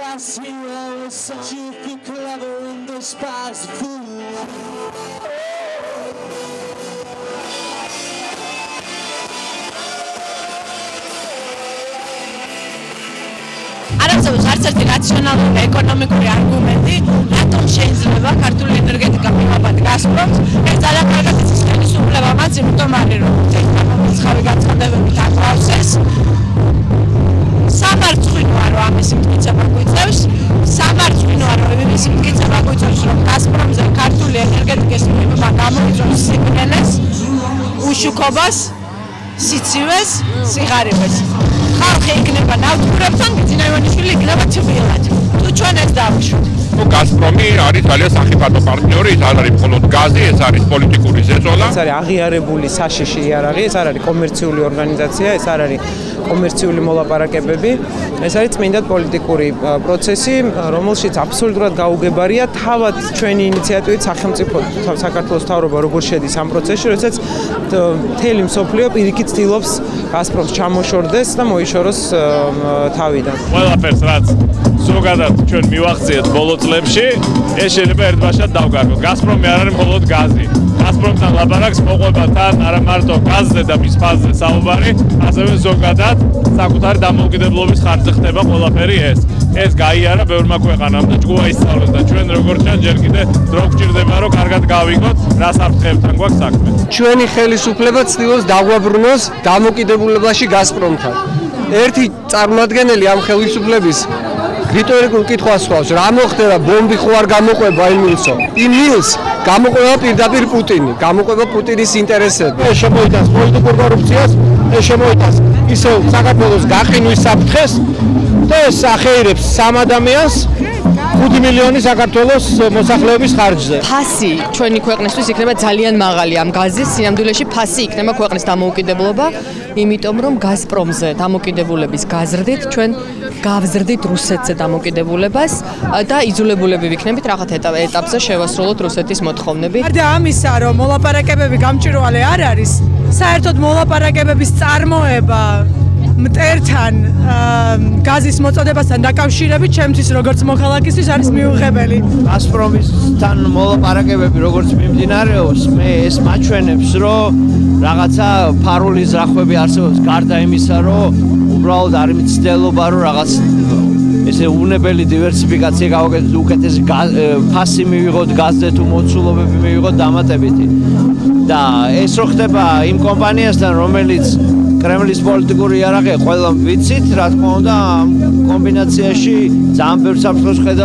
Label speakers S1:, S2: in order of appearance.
S1: class hero, such you feel clever and despise the fool.
S2: არამხოლოდ არც ერთი რაციონალური ეკონომიკური არგუმენტი რატომ შეიძლება ქართული ენერგეტიკა მივაბად გაზპრომს ეს ძალიან კარგად იცის ხელისუფლებამაც იმიტომ არის რომ ტექნოლოგიების განცხადებებით აკვავსეს სამარცხვინოა რომ ამის მტკიცება გვიწევს სამარცხვინოა რომ იმის მტკიცება გვიწევს რომ გაზპრომზე ქართული ენერგეტიკის მიღება გამოიწვევს სიგნალებს უშუქობას სიცივეს სიღარიბეს ხალხი იქნება ნავთობებთან ბიძინა ივანიშვილი იქნება თბილად თუ ჩვენ ეს დავუშვით
S3: გაზპრომი არის ძალიან სახიფათო პარტნიორი ის არ არის მხოლოდ გაზი ეს არის პოლიტიკური ზეწოლა
S4: ეს არის აღიარებული საშიში იარაღი ეს არ არის კომერციული ორგანიზაცია ეს არ არის კომერციული მოლაპარაკებები ეს არის წმინდად პოლიტიკური პროცესი რომელშიც აბსოლუტურად გაუგებარია თავად ჩვენი ინიციატივით სახელმწიფო საქართველოს მთავრობა როგორ შედის ამ პროცესში როდესაც მთელი მსოფლიო პირიქით ცდილობს გაზპრომს ჩამოშორდეს და მოიშოროს თავიდან
S5: ყველაფერს რაც ზოგადად ჩვენ მივახციეთ ბოლო წლებში ეს შეიძლება ერთბაშად დავგარგოთ გაზპრომი არ არის მხოლოდ გაზი გაზპრომთან ლაპარაკს მოყვება თან არა მარტო გაზზე და მის ფაზზე საუბარი ასევე ზოგადად საკუთარი დამოუკიდებლობის ხარჯზე ხდება ყველაფერი ეს გაიარა ბევრმა ქვეყანამ და ჯგუფა ისწავლეს და ჩვენ როგორც ჩანს ჯერ კიდე დრო გვჭირდება რომ კარგად გავიგოთ რა საფრთხეებთან გვაქვს საქმე
S6: ჩვენი ხელისუფლება ცდილობს დაგვაბრუნოს დამოუკიდებლობაში გაზპრომთან ერთი წარმომადგენელი ამ ხელისუფლების რიტორიკულ კითხვას ხავს რა მოხდება ბომბი ხო არ გამოყვება იმ მილსო იმ მილს გამოყვება პირდაპირ პუტინი გამოყვება პუტინის ინტერესები ეს შემოიტანს პოლიტიკურ კორუფციას ეს შემოიტანს ისევ საქართველოს გაყინვის საფრთხეს და ეს ახეირებს სამ ადამიანს 5 მილიონი საქართველოს მოსახლეობის ხარჯზე.
S2: ფასი ჩვენი ქვეყნისთვის იქნება ძალიან მაღალი ამ გაზის სინამდვილეში ფასი იქნება ქვეყნის დამოუკიდებლობა, იმიტომ რომ გაზპრომზე დამოუკიდებლობის გაზრდით ჩვენ გავზრდით რუსეთზე დამოუკიდებლობას და იძულებულები ვიქნებით რაღაც ეტაპზე შევასრულოთ რუსეთის მოთხოვნები.
S7: გარდა ამისა, რომ მოლაპარაკებები გამჭვირვალე არ არის, საერთოდ მოლაპარაკებების წარმოება მტერთან გაზის მოწოდებასთან დაკავშირებით ჩემთვის როგორც მოქალაქისთვის არის მიუღებელი.
S8: გაზპრომისთან მოლაპარაკებები როგორც მიმდინარეობს, მე ეს მაჩვენებს, რომ რაღაცა ფარული ზრახვები არსებობს გარდა იმისა, რომ უბრალოდ არის მცდელობა, რომ რაღაც ესე უნებელი დივერსიფიკაცია გავაკეთოთ, უკეთესი ფასი მივიღოთ გაზზე თუ მოცულობები მივიღოთ დამატებითი. და ეს რო ხდება იმ კომპანიასთან, რომელიც კრემლის პოლიტიკური იარაღია, ყველა ვიცით, რა თქმა უნდა, ამ კომბინაციაში ძალიან ბევრ საფრთხეს ხედავთ.